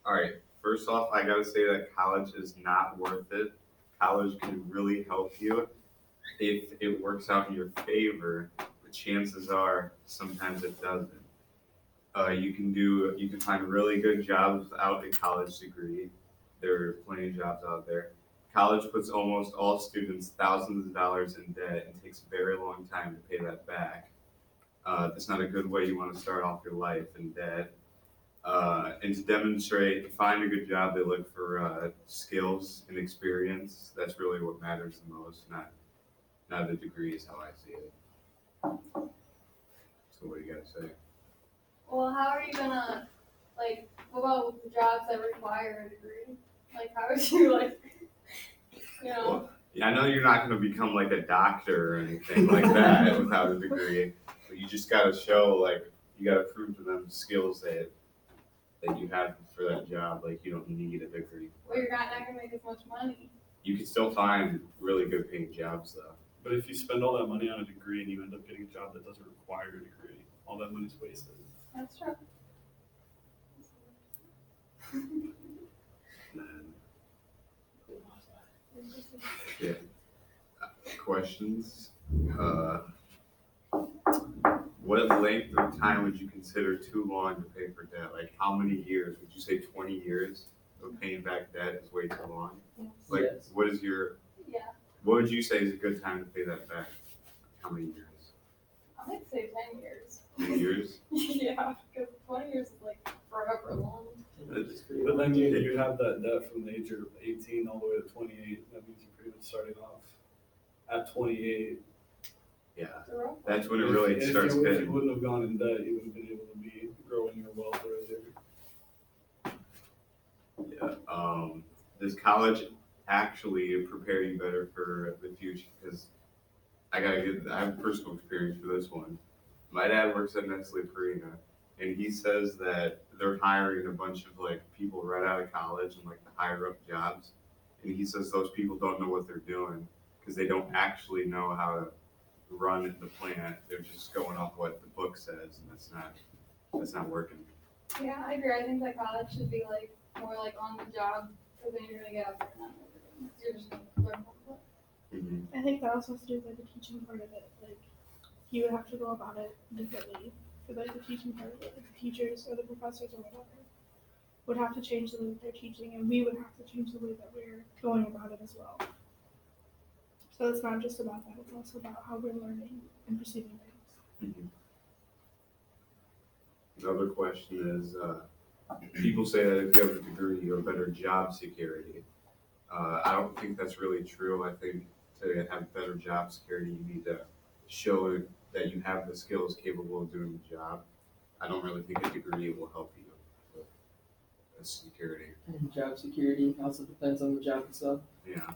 All right. First off, I gotta say that college is not worth it. College can really help you if it works out in your favor, but chances are sometimes it doesn't. You can find really good jobs without a college degree. There are plenty of jobs out there. College puts almost all students thousands of dollars in debt and takes a very long time to pay that back. That's not a good way you want to start off your life in debt. And to demonstrate, to find a good job, they look for skills and experience. That's really what matters the most, not a degree is how I see it. So what do you got to say? Well, how are you gonna, what about jobs that require a degree? Like, how would you, you know? Well, yeah, I know you're not going to become like a doctor or anything like that without a degree, but you just got to show like you got to prove to them skills that you have for that job. Like you don't need a degree. Well, you're not gonna make as much money. You can still find really good paying jobs though. But if you spend all that money on a degree and you end up getting a job that doesn't require a degree, all that money's wasted. That's true. And, yeah. Questions? What length of time would you consider too long to pay for debt? Like how many years? Would you say 20 years of paying back debt is way too long? Like Yes. what is your Yeah, what would you say is a good time to pay that back? How many years? I might say 10 years. 10 years? Yeah, because 20 years is like forever long. It's pretty But then long. you have that debt from the age of 18 all the way to 28. That means you're pretty much starting off at 28. Yeah. Zero? That's when it really starts If you hitting. wouldn't have gone in debt, you wouldn't have been able to be growing your wealth right there. Yeah. Does college actually prepare you better for the future? Because I have personal experience for this one. My dad works at Nestle Purina, and he says that they're hiring a bunch of like people right out of college and like the higher up jobs, and he says those people don't know what they're doing because they don't actually know how to run the plant. They're just going off what the book says, and that's not working. Yeah, I agree. I think that college should be like more like on the job, because then you're gonna get out there and not know what you're doing. You're just gonna learn from it. Mm-hmm. I think that also has to do with like the teaching part of it. Like you would have to go about it differently for like the teaching part of it. Like the teachers or the professors or whatever would have to change the way that they're teaching, and we would have to change the way that we're going about it as well. So it's not just about that; it's also about how we're learning and perceiving things. Mm-hmm. Another question is, people say that if you have a degree, you have better job security. I don't think that's really true. I think to have better job security, you need to show that you have the skills capable of doing the job. I don't really think a degree will help you with security. And job security also depends on the job itself. Yeah.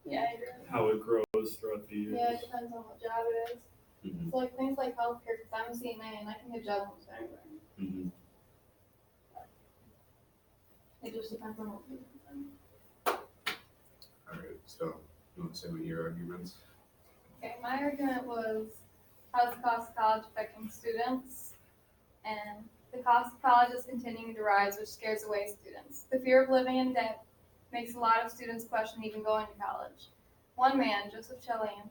Yeah, I agree. How it grows throughout the years. Yeah, it depends on what job it is. Mm-hmm. So like things like healthcare, because I'm a CNA and I can get a job almost anywhere. Mm-hmm. It just depends on what you do. All right. So, you want to say what your arguments? Okay, my argument was how's the cost of college affecting students? And the cost of college is continuing to rise, which scares away students. The fear of living in debt makes a lot of students question even going to college. One man, Joseph Chalian,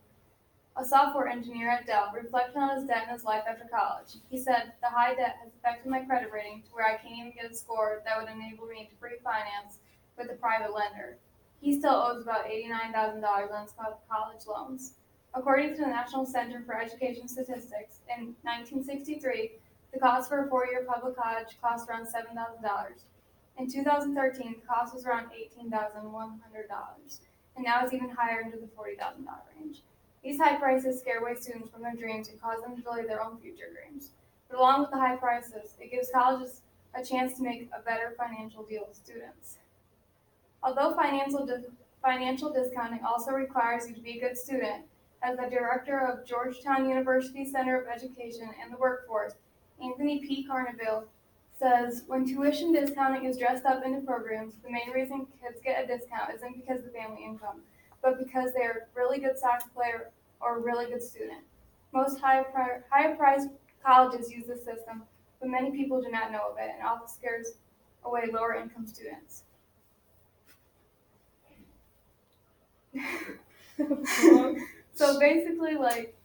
a software engineer at Dell, reflected on his debt in his life after college. He said, "The high debt has affected my credit rating to where I can't even get a score that would enable me to refinance with a private lender." He still owes about $89,000 on his college loans. According to the National Center for Education Statistics, in 1963, the cost for a four-year public college cost around $7,000. In 2013, the cost was around $18,100, and now it's even higher into the $40,000 range. These high prices scare away students from their dreams and cause them to delay their own future dreams. But along with the high prices, it gives colleges a chance to make a better financial deal with students. Although financial discounting also requires you to be a good student, as the director of Georgetown University Center of Education and the Workforce, Anthony P. Carnevale, says, when tuition discounting is dressed up into programs, the main reason kids get a discount isn't because of the family income, but because they're a really good soccer player or a really good student. Most higher priced colleges use this system, but many people do not know of it, and away lower income students. So basically, like,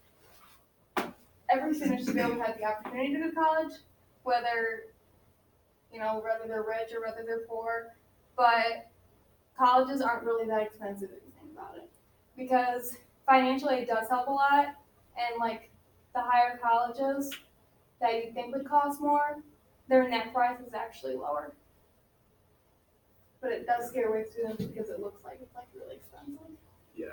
every student should be able to have the opportunity to go to college, whether they're rich or whether they're poor. But colleges aren't really that expensive if you think about it, because financial aid does help a lot, and like the higher colleges that you think would cost more, their net price is actually lower. But it does scare away students because it looks like it's like really expensive. Yeah.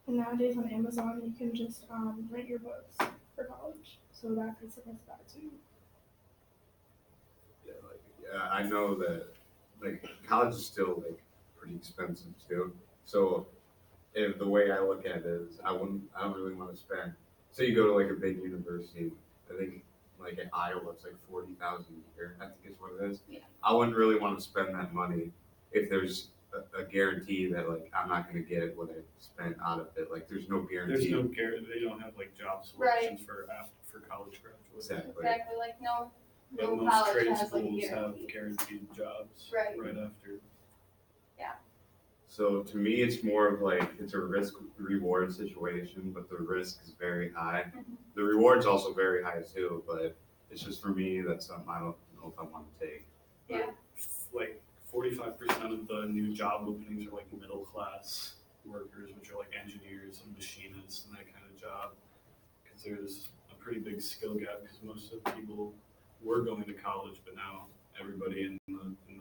And nowadays on Amazon, you can just rent your books for college, so that could suppress that too. Yeah, I know that like college is still like pretty expensive too. So if the way I look at it is I don't really want to spend, say you go to like a big university, I think like at Iowa it's like 40,000 a year, I think is what it is. Yeah. I wouldn't really want to spend that money if there's a guarantee that like I'm not gonna get what I spent out of it. Like there's no There's guarantee. no guarantee, they don't have like job Right. selections for college graduates. Exactly. Exactly, like no But most college trade has like a schools have guarantee. guaranteed jobs Right. after. So to me, it's more of like it's a risk reward situation, but the risk is very high. Mhm. The reward's also very high too, but it's just for me that's something I don't know if I want to take. Yeah. Like 45% of the new job openings are like middle class workers, which are like engineers and machinists and that kind of job. Because there's a pretty big skill gap because most of the people were going to college, but now everybody in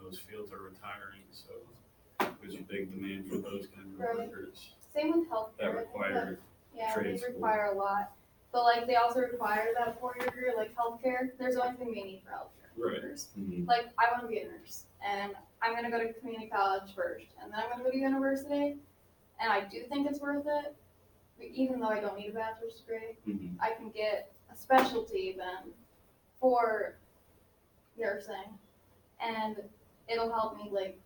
those fields are retiring. So there's a big demand for those kind of Right. workers Same with healthcare. that I think require yeah, trade they school. require a lot. But like they also require that 4-year degree, like healthcare. There's always gonna be a need for healthcare Right. workers. Mhm. Like I want to be a nurse, and I'm gonna go to community college first, and then I'm gonna go to university. And I do think it's worth it, even though I don't need a bachelor's degree. Mhm. I can get a specialty then for nursing, and it'll help me like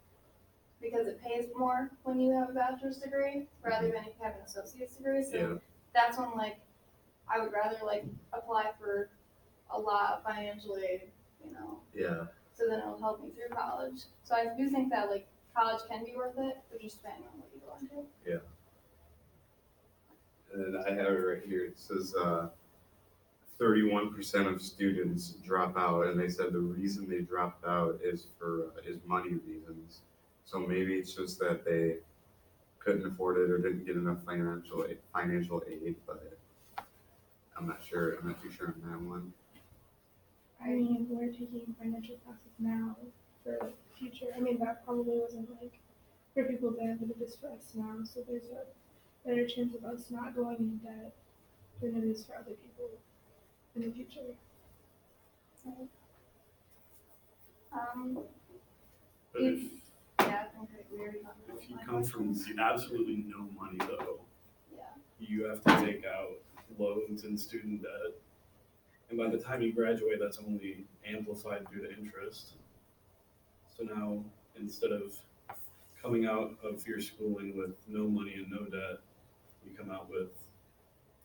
because it pays more when you have a bachelor's degree rather than if you have an associate's degree. So Yeah. that's when like I would rather like apply for a lot of financial aid, Yeah. so then it'll help me through college. So I do think that like college can be worth it, but just depending on what you go into. And then I have it right here. It says 31% of students drop out, and they said the reason they dropped out is is money reasons. So maybe it's just that they couldn't afford it or didn't get enough financial aid, but I'm not sure. I'm not too sure on that one. I mean, we're taking financial classes now for like future. I mean, that probably wasn't like for people then, but it is for us now. So there's a better chance of us not going in debt than it is for other people in the future. But if Yeah, I think like we already talked about if you my come from questions. absolutely no money though, Yeah. you have to take out loans and student debt. And by the time you graduate, that's only amplified due to interest. So now, instead of coming out of your schooling with no money and no debt, you come out with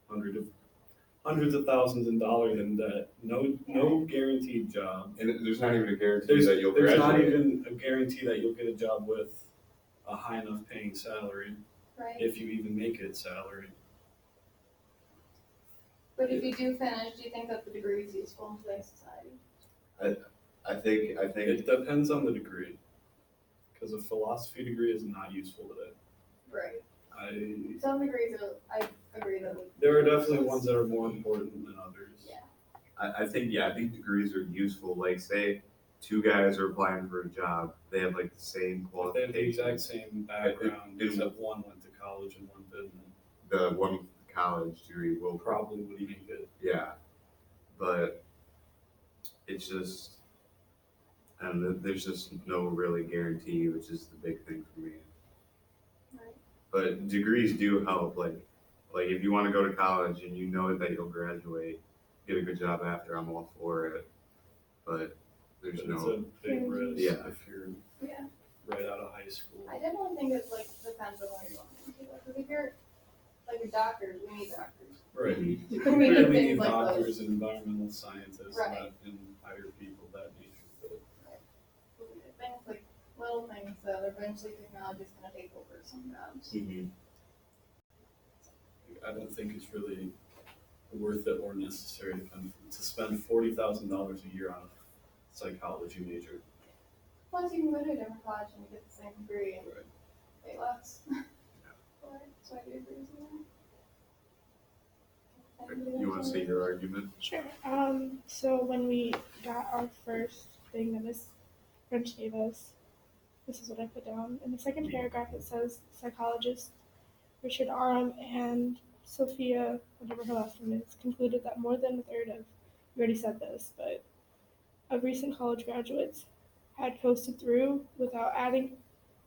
hundreds of thousands of dollars in debt, no guaranteed job. And there's not even a guarantee There's that you'll not graduate. even a guarantee that you'll get a job with a high enough paying salary, Right. if you even make it salary. But if you do finish, do you think that the degree is useful in today's society? I think It depends on the degree, because a philosophy degree is not useful today. Right. I Some degrees are, I agree that like, there are definitely ones that are more important than others. Yeah. I think degrees are useful. Like say two guys are applying for a job, they have like the same If they have the exact qualifications. same background, except one went to college and one didn't, The one with the college degree will probably would make it. yeah, but it's just and there's just no really guarantee, which is the big thing for me. Right. But degrees do help. Like if you want to go to college and you know that you'll graduate, get a good job after, I'm all for it. But there's But it's no a big risk Yeah. if you're yeah. right out of high school. I definitely think it's like depends on what you're going into. Because if you're like a doctor, we need doctors. Right. Mhm. You We need really things need like doctors those. and environmental scientists Right. and higher people that nature. But think it's like little things that eventually technology is going to take over some jobs. I don't think it's really worth it or necessary to spend $40,000 a year on a psychology major. Plus, you can go to a different college and you get the same degree and Right. pay less. So I do agree with you. You want to say your argument? Sure. So when we got our first thing that Miss French gave us, this is what I put down. In the second paragraph, it says psychologist Richard Aram and Sophia, whatever her last name is, concluded that more than a third of, you already said this, but of recent college graduates had coasted through without adding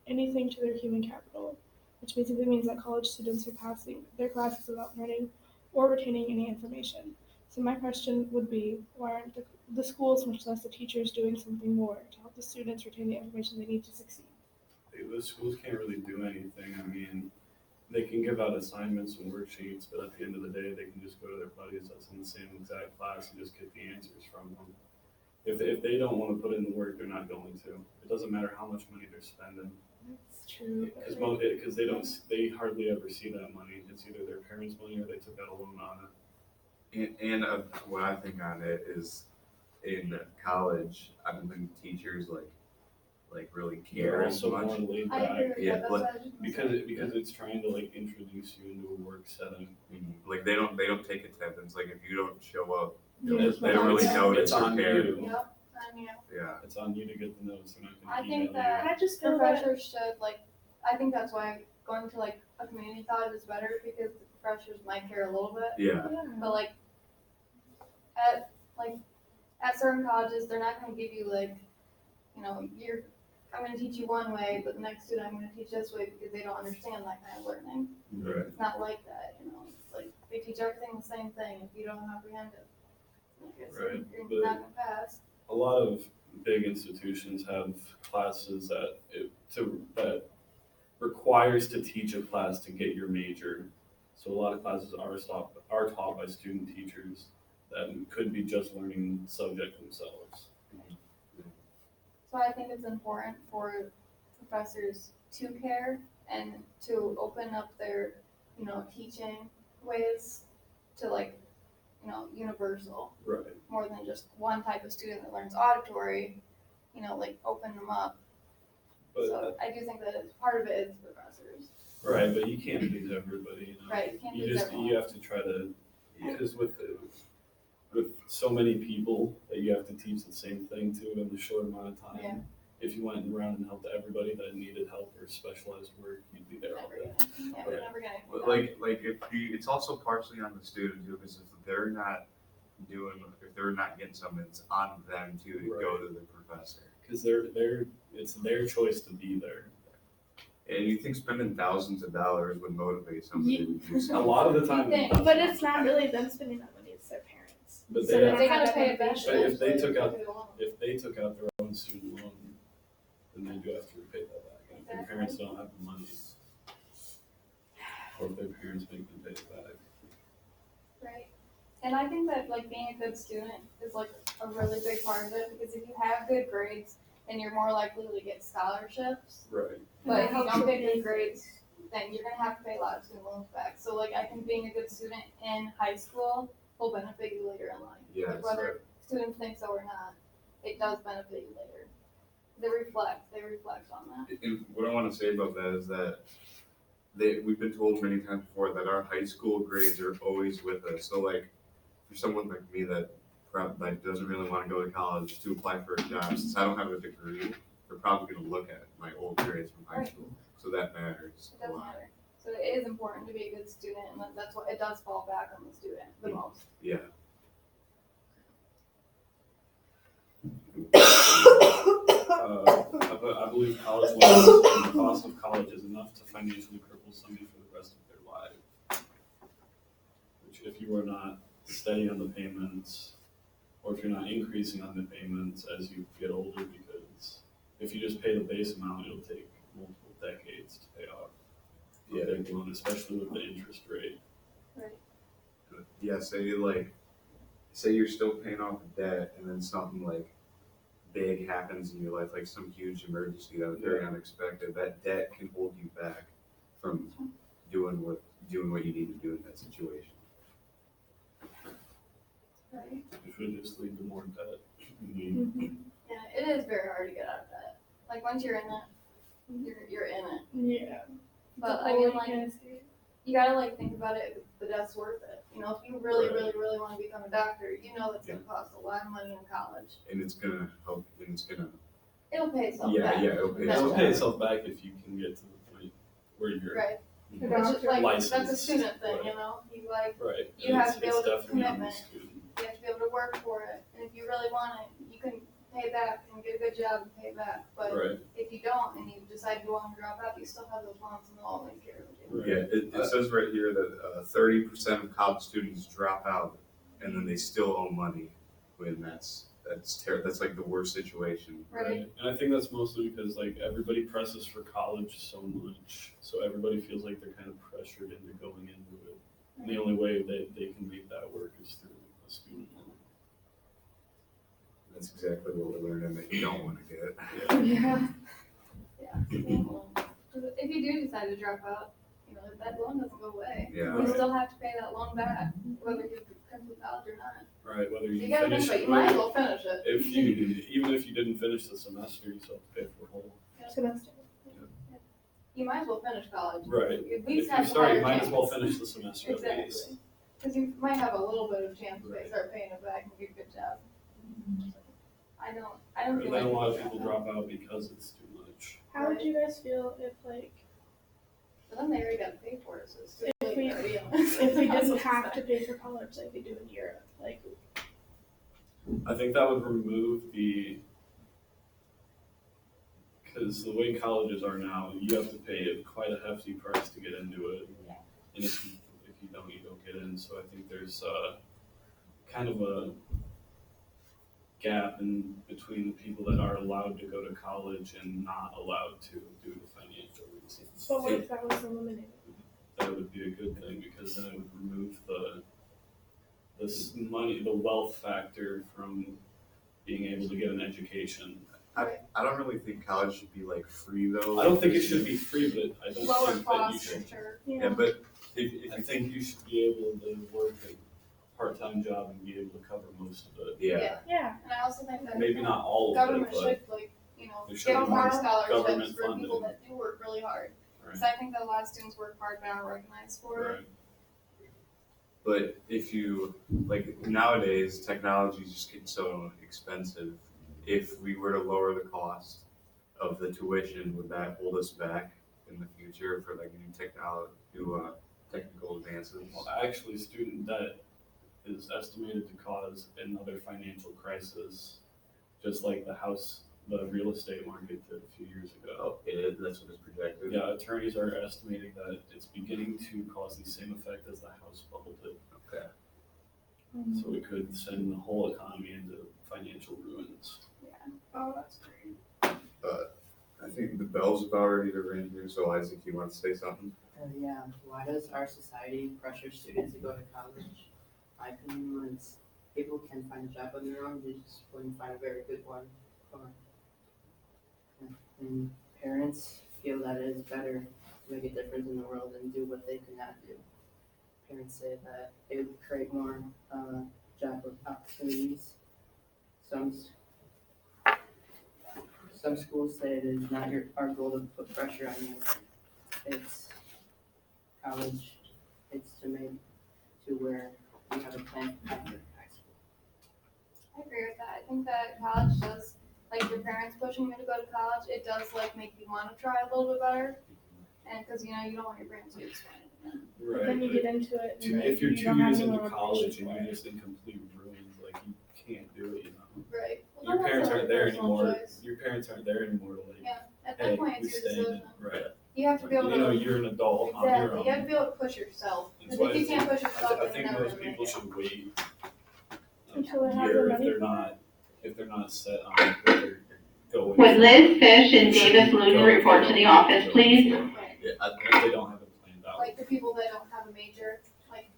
anything to their human capital, which basically means that college students are passing their classes without learning or retaining any information. So my question would be, why aren't the schools, much less the teachers, doing something more to help the students retain the information they need to succeed? The schools can't really do anything. I mean, they can give out assignments and worksheets, but at the end of the day, they can just go to their buddies that's in the same exact class and just get the answers from them. If they don't want to put in the work, they're not going to. It doesn't matter how much money they're spending. That's true. Because they hardly ever see that money. It's either their parents' money or they took out a loan on it. And what I think on it is, in college, I don't think teachers like really care They're as also much. more laid I agree back with Yeah, that. That's but what I was just gonna say. because it's trying to like introduce you into a work setting. Like they don't take attendance. Like if you don't show up, Yeah, they don't really it's notice or on care. you. Yep, and Yeah. It's on you to get the notes. They're not I going to think email that I just feel that professors should I think that's why going to like a community college is better because the professors might care a little bit. Yeah. But at certain colleges, they're not going to give you I'm going to teach you one way, but the next student I'm going to teach this way because they don't understand that kind of learning. Right. It's not like that, It's like they teach everything the same thing. If you don't apprehend it, Right, you're but- not going to pass. A lot of big institutions have classes that requires to teach a class to get your major. So a lot of classes are taught by student teachers that could be just learning the subject themselves. So I think it's important for professors to care and to open up their, teaching ways to universal, Right. more than just one type of student that learns auditory, open them up. But So I do think that part of it is professors. right, but you can't please everybody. Right, you can't You please just everyone. you have to try to because with so many people that you have to teach the same thing to in a short amount of time. Yeah. If you went around and helped everybody that needed help or specialized work, you'd be there all day. We're Right. never gonna. Like it's also partially on the student too, because if they're not getting something, it's on them too to go to the professor. Because it's their choice to be there. And you think spending thousands of dollars would motivate somebody to do A something? lot of the time, think. but it's not really them spending that money, it's their parents. But So they they have- They don't gotta have pay that it back. motivation. But if they took out- eventually, alone. if they took out their own student loan, then they do have to repay that back. And if their parents don't have the money, or if their parents make them pay it back. Right. And I think that being a good student is a really big part of it because if you have good grades, then you're more likely to get scholarships. Right. But if you helps don't with get good the- grades, then you're gonna have to pay a lot of student loans back. So I think being a good student in high school will benefit you later in life. Yes. Whether students think so or not, it does benefit you later. They reflect on that. And what I want to say about that is that we've been told many times before that our high school grades are always with us. So for someone like me that doesn't really want to go to college to apply for a job, since I don't have a degree, they're probably going to look at my old grades from high Right. school. So that matters It a does lot. matter. So it is important to be a good student, and that's what it does fall back on the student the most. Yeah. I believe college loans and the cost of college is enough to financially cripple somebody for the rest of their life. Which, if you are not steady on the payments, or if you're not increasing on the payments as you get older, because if you just pay the base amount, it'll take multiple decades to pay off a big loan, especially with the interest rate. Right. Yeah, say you're still paying off the debt and then something big happens in your life, like some huge emergency that was very unexpected, that debt can hold you back from doing what you need to do in that situation. Right? Which would just lead to more debt. Mhm. Yeah, it is very hard to get out of debt. Like once you're in it, you're in it. Yeah. But The I whole mean, you like, can't escape. you gotta like think about it. If the debt's worth it. You know, if you really, Right. really, really want to become a doctor, you know that's gonna cost a lot of money in college. And it's gonna help, and it's gonna, It'll pay itself yeah, back. yeah, it'll pay It'll itself pay back. itself back if you can get to the point where you're Right. you The know, Which is like licensed. that's a student thing, Right. you know. You like Right. You have It's- to be it's able to definitely on the commitment. student. you have to be able to work for it, and if you really want it, you can pay back and get a good job and pay back. But Right. if you don't and you decide you want to drop out, you still have those loans and they'll always care of you. Right. Yeah, it says right here that 30% of college students drop out, and then they still owe money. When that's like the worst situation. Right. And I think that's mostly because like everybody presses for college so much, so everybody feels like they're kind of pressured into going into it. And the only way that they can make that work is through a student loan. That's exactly what we're learning that you don't want to get. Yeah. Yeah. If you do decide to drop out, you know, that loan doesn't go away. Yeah. You still have to pay that loan back, whether you come to college or not. Right, whether So you you gotta think finish about it. You might as well finish it. even if you didn't finish the semester, you still have to pay for the whole. Semester. You might as well finish college. Right. At If least you have a start, you higher might as well chance. finish the semester at least. Exactly. Because you might have a little bit of chance if they Right. start paying it back and get a good job. I don't And feel then like a lot of people drop out because it's too much. How would you guys feel if like But then they already got to pay for it, so it's too If late we- already. if we didn't have to pay for college like we do in Europe? Like I think that would remove because the way colleges are now, you have to pay quite a hefty price to get into it. And if you don't, you don't get in. So I think there's kind of a gap in between the people that are allowed to go to college and not allowed to due to financial reasons. but what if that was eliminated? That would be a good thing because then it would remove the wealth factor from being able to get an education. I don't really think college should be like free though. I don't think it should be free, but I don't Lower think that you cost for should. sure. Yeah, but if I you think you should be able to work a part-time job and be able to cover most of it. yeah. Yeah. And I also think that Maybe not all of government it, but should there should give be more more scholarships government for people funding. that do work really hard. Right. Because I think that a lot of students work hard but aren't recognized for it. Right. But if you like nowadays, technology is just getting so expensive. If we were to lower the cost of the tuition, would that hold us back in the future for like new technical advances? Well, actually, student debt is estimated to cause another financial crisis, just like the real estate market did a few years ago. Oh, it is. That's what it's projected. Yeah, attorneys are estimating that it's beginning to cause the same effect as the house bubble did. Okay. So it could send the whole economy into financial ruins. Oh, that's great. I think the bell's about ready to ring here. So Isaac, you want to say something? Yeah, why does our society pressure students to go to college? My opinion was people can find a job on their own, they just wouldn't find a very good one. And parents feel that it is better to make a difference in the world and do what they could not do. Parents say that it would create more job opportunities. Some schools say it is not our goal to put pressure on you. It's college. It's to make to where you have a plan after high school. I agree with that. I think that college does, like your parents pushing you to go to college, it does like make you want to try a little bit better. And because you don't want your parents to explain it. Right. Then you get into it. And If you're you 2 don't have years any into more college motivation and for you're it. just in complete ruins, like you can't do it, Right. Well, Your then that's parents a aren't there personal anymore. choice. Your parents aren't there anymore to like, Yeah. At hey, that point, we it's your staying decision. in. Right. You have to be able to. You're an adult on your Exactly. You have own. to be able to push yourself. That's Because why if you can't push yourself, I then think you're never most gonna people make it. should wait Until they have year the if money. they're not set on where they're going. Would Liz Fish and Davis Loon report to the office, please? Right. Yeah. If they don't have it planned out. Like the people that don't have a major, like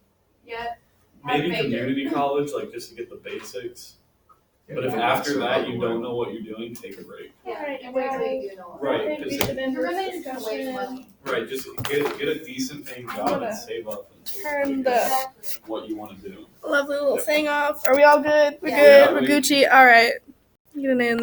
yet. have Maybe a major. community college, like just to get the basics. But if after that you don't know what you're doing, take a break. Alright, And wait till well, you do know. Right, I think we 'cause- should end You're this gonna waste discussion. money. Right, just get a decent paying I'm job gonna and save up and turn figure the- out what you want to do. Lovely little thing off. Are we all good? We're Yeah. good. Yeah, We're we- Gucci. All right. Get it in there.